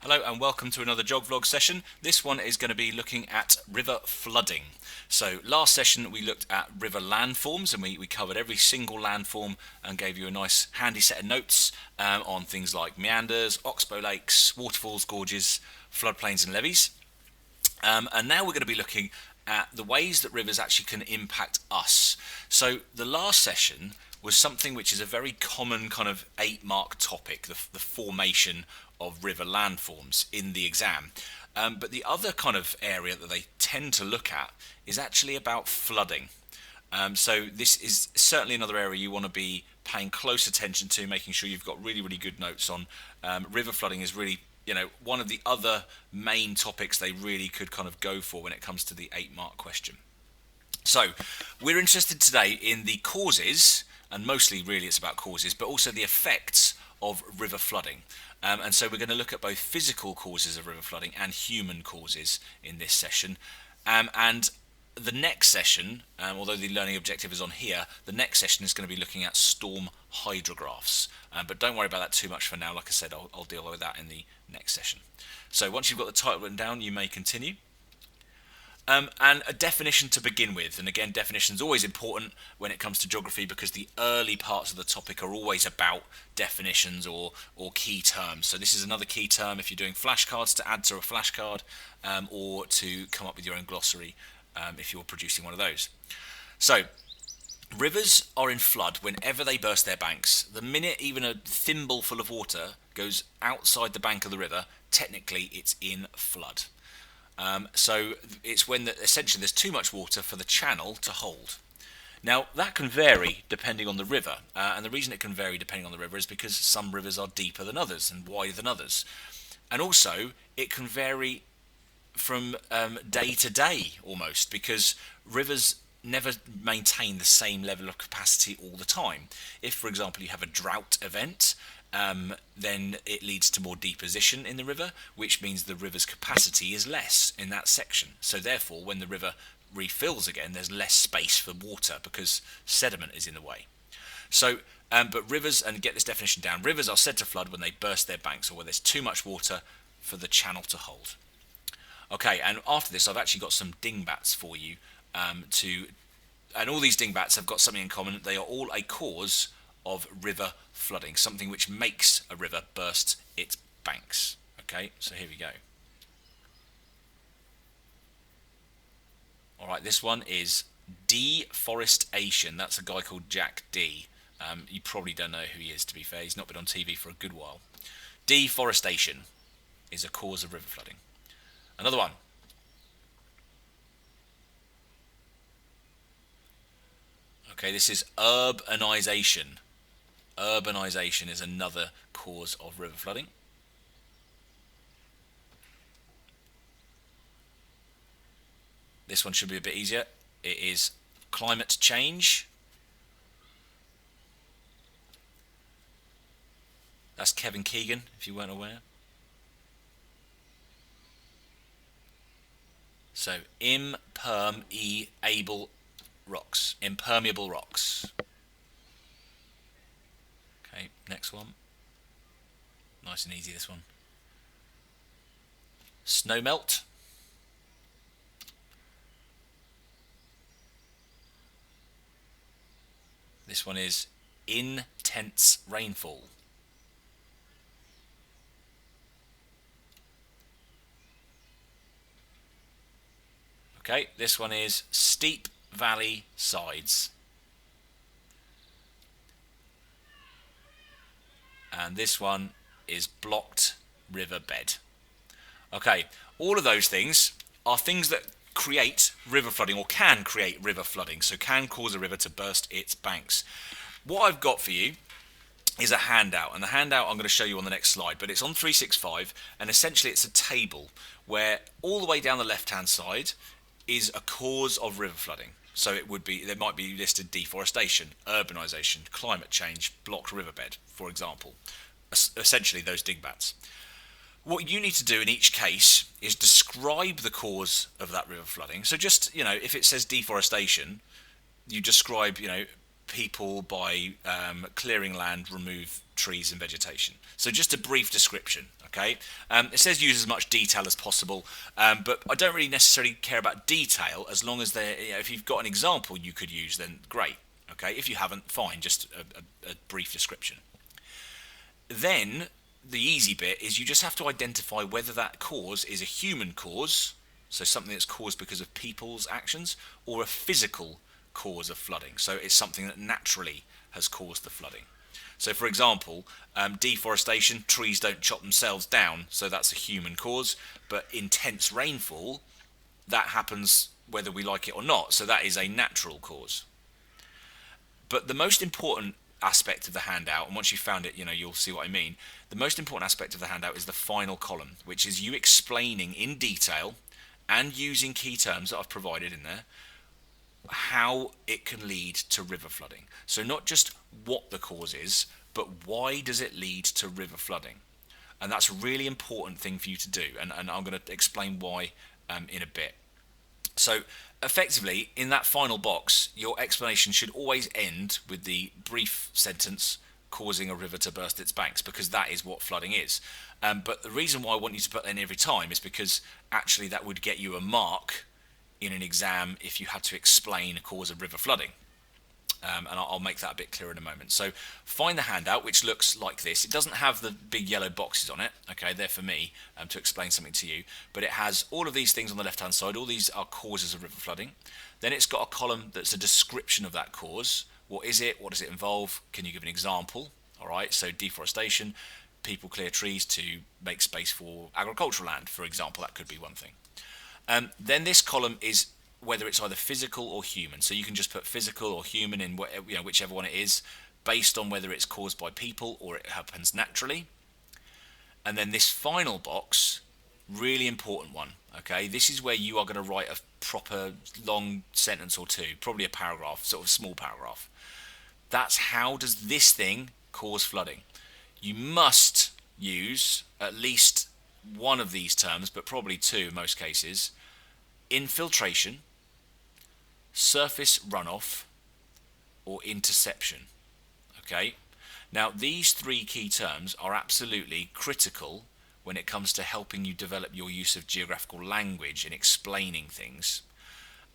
Hello and welcome to another jog vlog session. This one is going to be looking at river flooding. So last session we looked at river landforms and we covered every single landform and gave you a nice handy set of notes on things like meanders, oxbow lakes, waterfalls, gorges, floodplains and levees. And now we're going to be looking at the ways that rivers actually can impact us. So the last session was something which is a very common kind of 8-mark topic, the formation of river landforms in the exam. But the other kind of area that they tend to look at is actually about flooding. So this is certainly another area you want to be paying close attention to, making sure you've got really, really good notes on. River flooding is really, one of the other main topics they really could kind of go for when it comes to the 8-mark question. So we're interested today in the causes, and mostly really it's about causes, but also the effects of river flooding. And so we're going to look at both physical causes of river flooding and human causes in this session. And the next session, although the learning objective is on here, the next session is going to be looking at storm hydrographs. But don't worry about that too much for now. Like I said, I'll deal with that in the next session. So once you've got the title written down, you may continue. And a definition to begin with, and again, definition is always important when it comes to geography because the early parts of the topic are always about definitions or key terms. So this is another key term if you're doing flashcards to add to a flashcard, or to come up with your own glossary if you're producing one of those. So rivers are in flood whenever they burst their banks. The minute even a thimble full of water goes outside the bank of the river, technically it's in flood. So it's when essentially there's too much water for the channel to hold. Now that can vary depending on the river, and the reason it can vary depending on the river is because some rivers are deeper than others and wider than others, and also it can vary from day to day almost, because rivers never maintain the same level of capacity all the time. If, for example, you have a drought event, then it leads to more deposition in the river, which means the river's capacity is less in that section. So therefore, when the river refills again, there's less space for water because sediment is in the way. So, but rivers, and get this definition down, rivers are said to flood when they burst their banks or where there's too much water for the channel to hold. Okay, and after this, I've actually got some dingbats for you and all these dingbats have got something in common. They are all a cause of river flooding, something which makes a river burst its banks. Okay, so here we go. Alright, this one is Deforestation. That's a guy called Jack D. You probably don't know who he is, to be fair. He's not been on TV for a good while. Deforestation is a cause of river flooding. Another one. Okay, this is urbanization. Urbanization is another cause of river flooding. This one should be a bit easier. It is climate change. That's Kevin Keegan, if you weren't aware. So, impermeable rocks. Impermeable rocks. Okay, next one. Nice and easy, this one. Snowmelt. This one is intense rainfall. Okay, this one is steep valley sides. And this one is blocked riverbed. Okay, all of those things are things that create river flooding or can create river flooding, so can cause a river to burst its banks. What I've got for you is a handout, and the handout I'm going to show you on the next slide, but it's on 365, and essentially it's a table where all the way down the left hand side is a cause of river flooding. So it would be, there might be listed deforestation, urbanization, climate change, blocked riverbed, for example. Essentially those dingbats. What you need to do in each case is describe the cause of that river flooding. So just, if it says deforestation, you describe, people by clearing land, remove trees and vegetation. So just a brief description, okay? It says use as much detail as possible, but I don't really necessarily care about detail as long as if you've got an example you could use, then great, okay? If you haven't, fine, just a brief description. Then the easy bit is you just have to identify whether that cause is a human cause, so something that's caused because of people's actions, or a physical cause of flooding. So it's something that naturally has caused the flooding. So for example, deforestation, trees don't chop themselves down, so that's a human cause, but intense rainfall, that happens whether we like it or not, so that is a natural cause. But the most important aspect of the handout, and once you've found it, you'll see what I mean. The most important aspect of the handout is the final column, which is you explaining in detail and using key terms that I've provided in there how it can lead to river flooding. So not just what the cause is, but why does it lead to river flooding? And that's a really important thing for you to do, and I'm going to explain why in a bit. So effectively, in that final box, your explanation should always end with the brief sentence, causing a river to burst its banks, because that is what flooding is. But the reason why I want you to put that in every time is because actually that would get you a mark in an exam if you had to explain a cause of river flooding. And I'll make that a bit clearer in a moment. So find the handout, which looks like this. It doesn't have the big yellow boxes on it, okay, they're for me to explain something to you, but it has all of these things on the left hand side. All these are causes of river flooding. Then it's got a column that's a description of that cause. What is it? What does it involve? Can you give an example? All right, so deforestation, people clear trees to make space for agricultural land, for example. That could be one thing. Then this column is whether it's either physical or human. So you can just put physical or human in whichever one it is, based on whether it's caused by people or it happens naturally. And then this final box, really important one, okay? This is where you are going to write a proper long sentence or two, probably a paragraph, sort of small paragraph. That's how does this thing cause flooding? You must use at least one of these terms, but probably two in most cases: infiltration, surface runoff, or interception. Okay? Now, these three key terms are absolutely critical when it comes to helping you develop your use of geographical language in explaining things.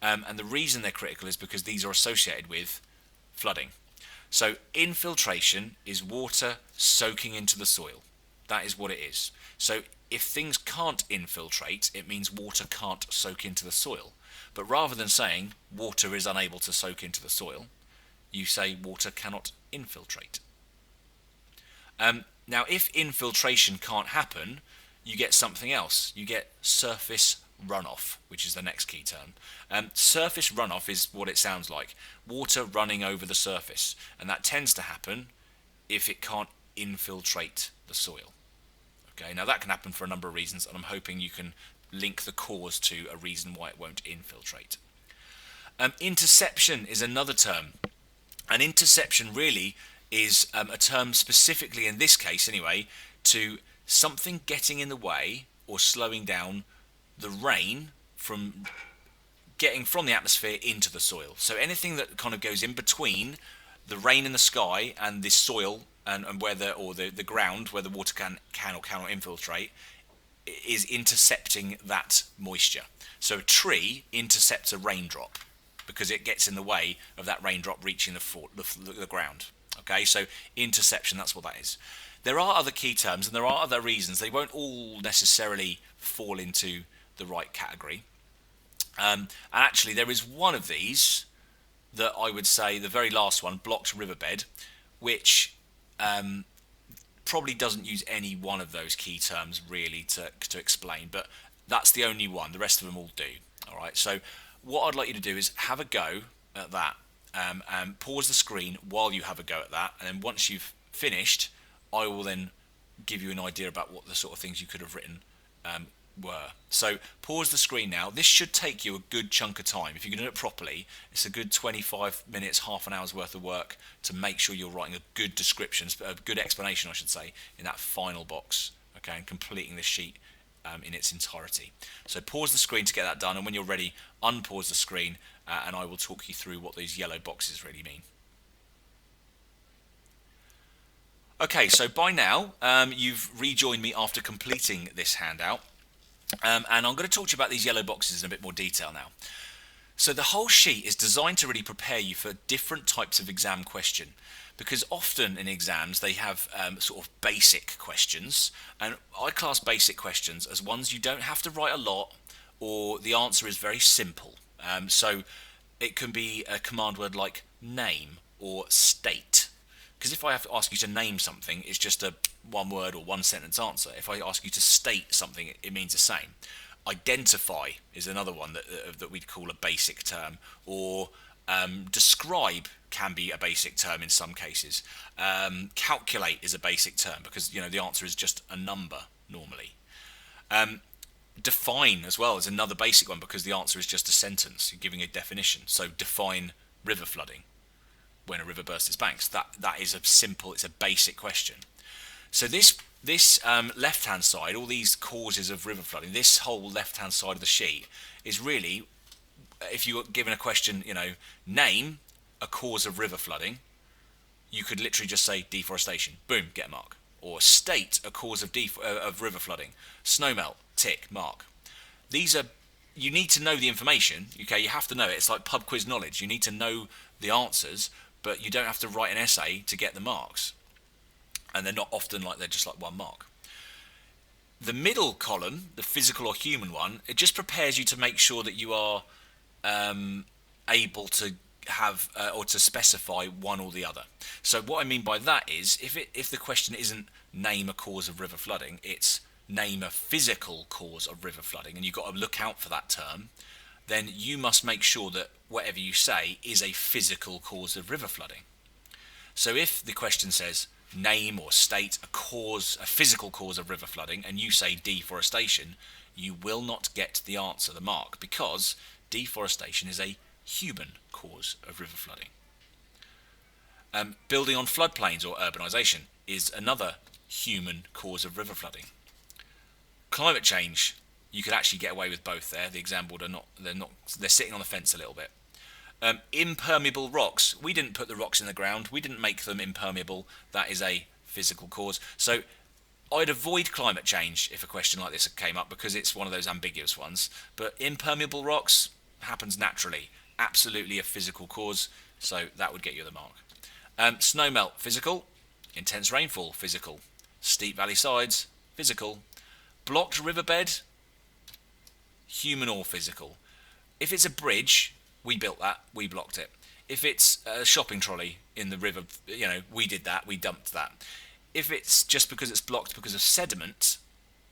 And the reason they're critical is because these are associated with flooding. So infiltration is water soaking into the soil. That is what it is. So if things can't infiltrate, it means water can't soak into the soil. But rather than saying water is unable to soak into the soil, you say water cannot infiltrate. Now, if infiltration can't happen, you get something else. You get surface runoff, which is the next key term. Surface runoff is what it sounds like: water running over the surface, and that tends to happen if it can't infiltrate the soil. Okay, now that can happen for a number of reasons, and I'm hoping you can link the cause to a reason why it won't infiltrate. Interception is another term. An interception really is a term specifically, in this case anyway, to something getting in the way or slowing down the rain from getting from the atmosphere into the soil. So anything that kind of goes in between the rain in the sky and the soil and where the ground where the water can or cannot infiltrate is intercepting that moisture. So a tree intercepts a raindrop because it gets in the way of that raindrop reaching the ground. Okay, so interception, that's what that is. There are other key terms and there are other reasons. They won't all necessarily fall into the right category. And actually there is one of these that I would say, the very last one, blocked riverbed, which probably doesn't use any one of those key terms really to explain, but that's the only one. The rest of them all do. All right, so what I'd like you to do is have a go at that, and pause the screen while you have a go at that, and then once you've finished, I will then give you an idea about what the sort of things you could have written were. So pause the screen now. This should take you a good chunk of time. If you can do it properly, it's a good 25 minutes, half an hour's worth of work to make sure you're writing a good description, a good explanation I should say, in that final box, okay, and completing the sheet in its entirety. So pause the screen to get that done, and when you're ready, unpause the screen and I will talk you through what these yellow boxes really mean. Okay, so by now you've rejoined me after completing this handout, and I'm going to talk to you about these yellow boxes in a bit more detail now. So the whole sheet is designed to really prepare you for different types of exam question, because often in exams they have sort of basic questions, and I class basic questions as ones you don't have to write a lot, or the answer is very simple. So it can be a command word like name or state. Because if I have to ask you to name something, it's just a one word or one sentence answer. If I ask you to state something, it means the same. Identify is another one that we'd call a basic term, or describe can be a basic term in some cases. Calculate is a basic term because the answer is just a number normally. Define as well is another basic one because the answer is just a sentence. You're giving a definition. So define river flooding. When a river bursts its banks, that is a simple. It's a basic question. So this left hand side, all these causes of river flooding, this whole left hand side of the sheet is really, if you were given a question, name a cause of river flooding, you could literally just say deforestation. Boom, get a mark. Or state a cause of river flooding. Snowmelt, tick, mark. These are, you need to know the information. Okay, you have to know it. It's like pub quiz knowledge. You need to know the answers, but you don't have to write an essay to get the marks. And they're not often they're just like 1 mark. The middle column, the physical or human one, it just prepares you to make sure that you are able to have or to specify one or the other. So what I mean by that is, if the question isn't name a cause of river flooding, it's name a physical cause of river flooding, and you've got to look out for that term, then you must make sure that whatever you say is a physical cause of river flooding. So if the question says name or state a physical cause of river flooding, and you say deforestation, you will not get the answer, the mark, because deforestation is a human cause of river flooding. Building on floodplains or urbanization is another human cause of river flooding. Climate change, you could actually get away with both there. The exam board they're sitting on the fence a little bit. Impermeable rocks. We didn't put the rocks in the ground. We didn't make them impermeable. That is a physical cause. So I'd avoid climate change if a question like this came up because it's one of those ambiguous ones. But impermeable rocks happens naturally. Absolutely a physical cause. So that would get you the mark. Snowmelt, physical. Intense rainfall, physical. Steep valley sides, physical. Blocked riverbed, human or physical. If it's a bridge, we built that, we blocked it. If it's a shopping trolley in the river, we did that, we dumped that. If it's just because it's blocked because of sediment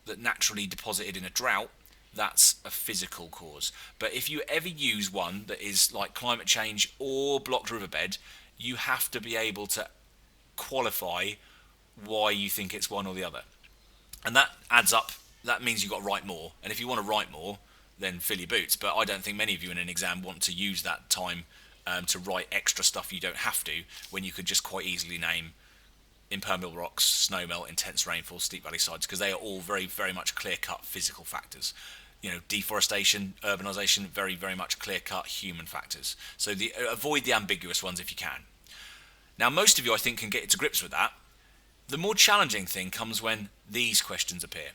that naturally deposited in a drought, that's a physical cause. But if you ever use one that is like climate change or blocked riverbed, you have to be able to qualify why you think it's one or the other. And that adds up. That means you've got to write more. And if you want to write more, then fill your boots. But I don't think many of you in an exam want to use that time to write extra stuff you don't have to, when you could just quite easily name impermeable rocks, snowmelt, intense rainfall, steep valley sides, because they are all very, very much clear-cut physical factors. Deforestation, urbanization, very, very much clear-cut human factors. So avoid the ambiguous ones if you can. Now, most of you, I think, can get to grips with that. The more challenging thing comes when these questions appear.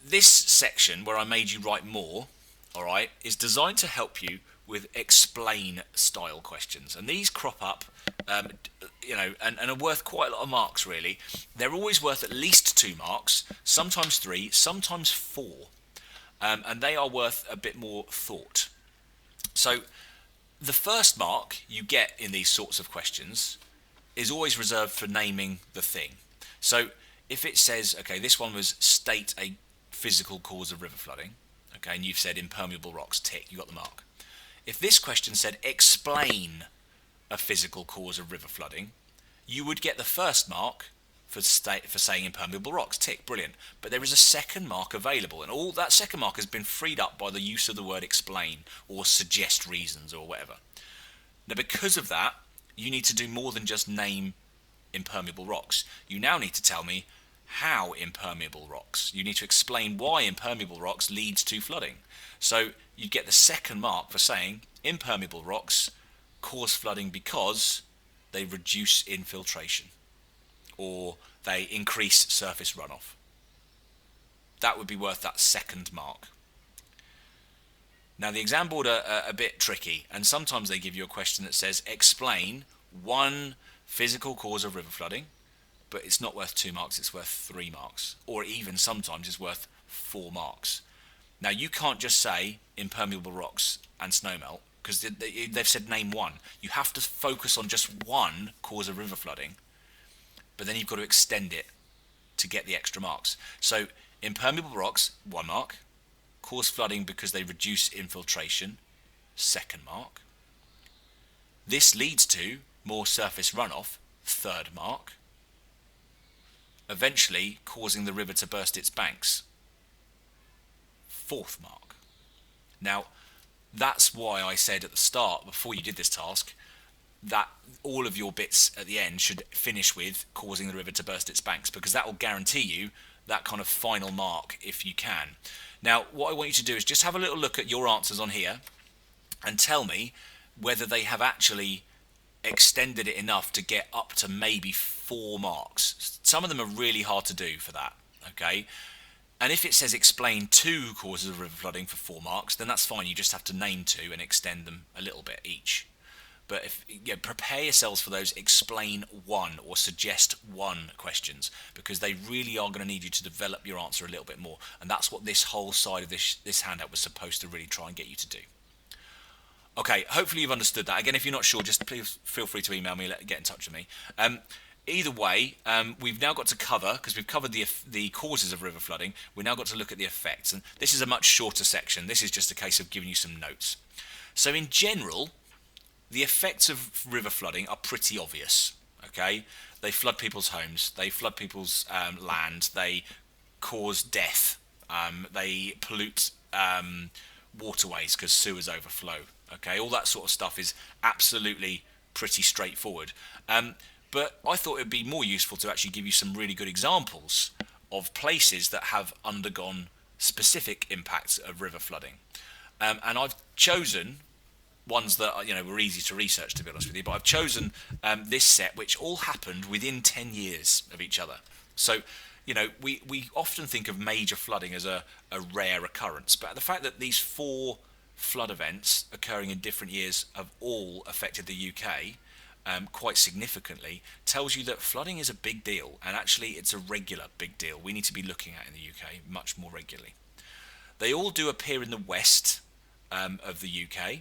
This section, where I made you write more, alright, is designed to help you with explain style questions. And these crop up, and are worth quite a lot of marks, really. They're always worth at least 2 marks, sometimes 3, sometimes 4. And they are worth a bit more thought. So the first mark you get in these sorts of questions is always reserved for naming the thing. So if it says, okay, this one was state a physical cause of river flooding, okay, and you've said impermeable rocks, tick, you got the mark. If this question said explain a physical cause of river flooding, you would get the first mark for saying impermeable rocks, tick, brilliant. But there is a second mark available, and all that second mark has been freed up by the use of the word explain or suggest reasons or whatever. Now, because of that, you need to do more than just name impermeable rocks. You now need to tell me how impermeable rocks. You need to explain why impermeable rocks leads to flooding. So you get the second mark for saying impermeable rocks cause flooding because they reduce infiltration or they increase surface runoff. That would be worth that second mark. Now the exam board are a bit tricky, and sometimes they give you a question that says explain one physical cause of river flooding, but it's not worth 2 marks, it's worth 3 marks, or even sometimes it's worth 4 marks. Now you can't just say impermeable rocks and snowmelt, because they've said name one. You have to focus on just one cause of river flooding, but then you've got to extend it to get the extra marks. So impermeable rocks, 1 mark. Cause flooding because they reduce infiltration, 2nd mark. This leads to more surface runoff, 3rd mark. Eventually causing the river to burst its banks, 4th mark. Now, that's why I said at the start, before you did this task, that all of your bits at the end should finish with causing the river to burst its banks, because that will guarantee you that kind of final mark if you can. Now, what I want you to do is just have a little look at your answers on here and tell me whether they have actually extended it enough to get up to maybe 4 marks. Some of them are really hard to do for that, okay? And if it says explain 2 causes of river flooding for 4 marks, then that's fine. You just have to name 2 and extend them a little bit each. But prepare yourselves for those explain 1 or suggest 1 questions, because they really are going to need you to develop your answer a little bit more. And that's what this whole side of this handout was supposed to really try and get you to do. Okay, hopefully you've understood that. Again, if you're not sure, just please feel free to email me, get in touch with me. Either way, we've now got to cover, because we've covered the causes of river flooding, we've now got to look at the effects. And this is a much shorter section. This is just a case of giving you some notes. So in general, the effects of river flooding are pretty obvious, okay? They flood people's homes, they flood people's land, they cause death, they pollute waterways because sewers overflow, okay? All that sort of stuff is absolutely pretty straightforward. But I thought it would be more useful to actually give you some really good examples of places that have undergone specific impacts of river flooding. And I've chosen ones that were easy to research, to be honest with you, but I've chosen this set, which all happened within 10 years of each other. So, we often think of major flooding as a rare occurrence, but the fact that these 4 flood events occurring in different years have all affected the UK quite significantly tells you that flooding is a big deal, and actually it's a regular big deal we need to be looking at in the UK much more regularly. They all do appear in the west of the UK,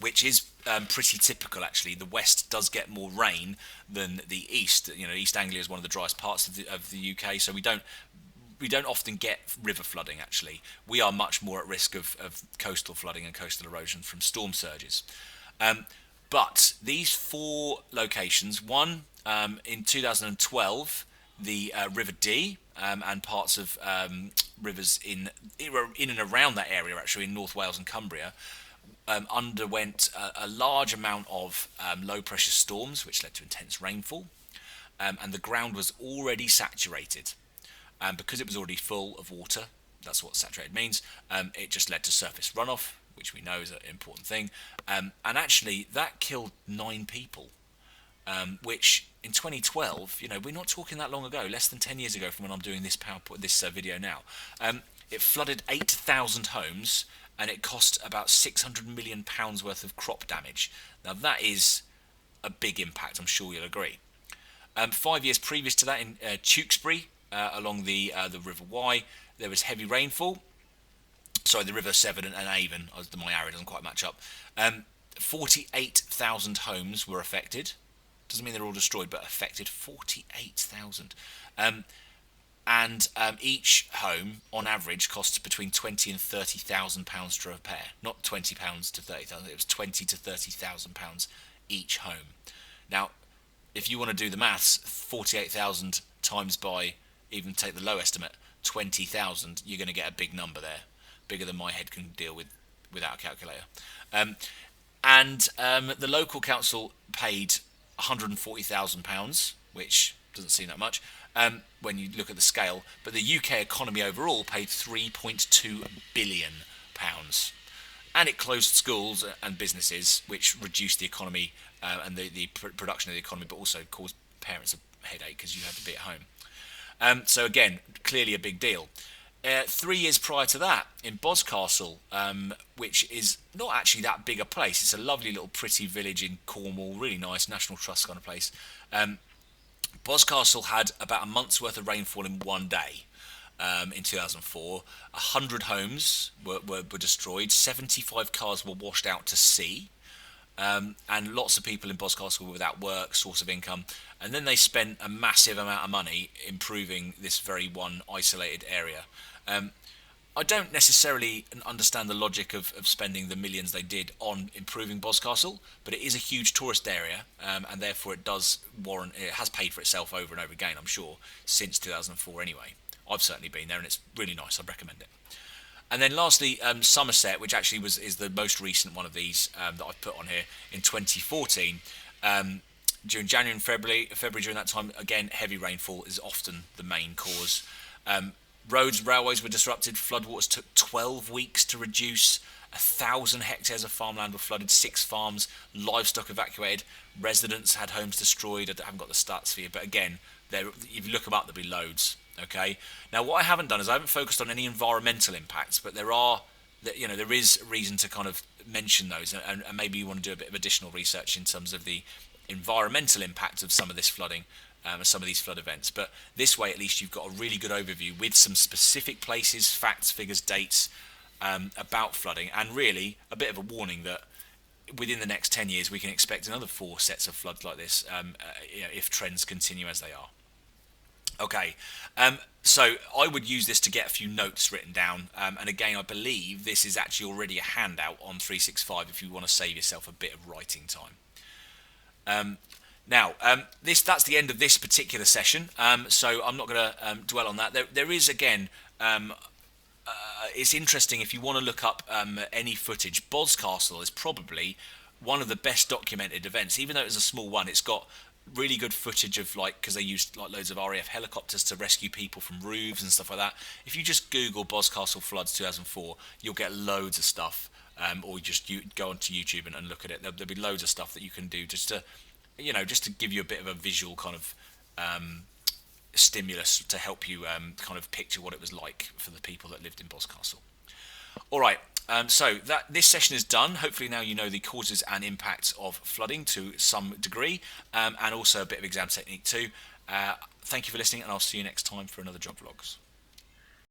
which is pretty typical actually. The west does get more rain than the east. East Anglia is one of the driest parts of the UK, so we don't often get river flooding actually. We are much more at risk of coastal flooding and coastal erosion from storm surges. But these 4 locations, one in 2012, the River Dee and parts of rivers in and around that area actually in North Wales and Cumbria, underwent a large amount of low pressure storms, which led to intense rainfall, and the ground was already saturated. Because it was already full of water, that's what saturated means, it just led to surface runoff, which we know is an important thing, and actually that killed 9 people, which in 2012, we're not talking that long ago, less than 10 years ago from when I'm doing this video now. It flooded 8,000 homes, and it cost about £600 million worth of crop damage. Now that is a big impact, I'm sure you'll agree. 5 years previous to that, in Tewkesbury, along the River Wye, there was heavy rainfall. Sorry, the River Severn and Avon, my area doesn't quite match up. 48,000 homes were affected. Doesn't mean they're all destroyed, but affected 48,000. And each home, on average, costs between £20,000 and £30,000 to repair. Not £20 to £30,000. It was £20,000 to £30,000 each home. Now, if you want to do the maths, 48,000 times by, even take the low estimate, 20,000, you're going to get a big number there, bigger than my head can deal with without a calculator. And the local council paid £140,000, which doesn't seem that much when you look at the scale, but the UK economy overall paid £3.2 billion. and it closed schools and businesses, which reduced the economy and the production of the economy, but also caused parents a headache because you had to be at home. So again, clearly a big deal. 3 years prior to that, in Boscastle, which is not actually that big a place, it's a lovely little pretty village in Cornwall, really nice, National Trust kind of place. Boscastle had about a month's worth of rainfall in one day. In 2004, 100 homes were destroyed, 75 cars were washed out to sea, and lots of people in Boscastle were without work, source of income. And then they spent a massive amount of money improving this very one isolated area. I don't necessarily understand the logic of spending the millions they did on improving Boscastle, but it is a huge tourist area, and therefore it does warrant. It has paid for itself over and over again, I'm sure, since 2004 anyway. I've certainly been there, and it's really nice. I'd recommend it. And then lastly, Somerset, which actually is the most recent one of these that I've put on here in 2014. During January and February during that time, again, heavy rainfall is often the main cause. Roads, railways were disrupted. Floodwaters took 12 weeks to reduce. 1,000 hectares of farmland were flooded. 6 farms, livestock evacuated. Residents had homes destroyed. I haven't got the stats for you, but again, if you look them up, there'll be loads. Okay. Now, what I haven't done is I haven't focused on any environmental impacts, but there is reason to kind of mention those, and maybe you want to do a bit of additional research in terms of the environmental impact of some of this flooding. Some of these flood events, but this way at least you've got a really good overview with some specific places, facts, figures, dates about flooding, and really a bit of a warning that within the next 10 years we can expect another 4 sets of floods like this if trends continue as they are. Okay, so I would use this to get a few notes written down, and again I believe this is actually already a handout on 365 if you want to save yourself a bit of writing time. Now, that's the end of this particular session, so I'm not going to dwell on that. There is, again, it's interesting if you want to look up any footage. Boscastle is probably one of the best documented events. Even though it was a small one, it's got really good footage of, because they used loads of RAF helicopters to rescue people from roofs and stuff like that. If you just Google Boscastle floods 2004, you'll get loads of stuff, or you go onto YouTube and look at it. There'll be loads of stuff that you can do just to give you a bit of a visual kind of stimulus to help you kind of picture what it was like for the people that lived in Boscastle. All right, so this session is done. Hopefully now you know the causes and impacts of flooding to some degree, and also a bit of exam technique too. Thank you for listening, and I'll see you next time for another Job Vlogs.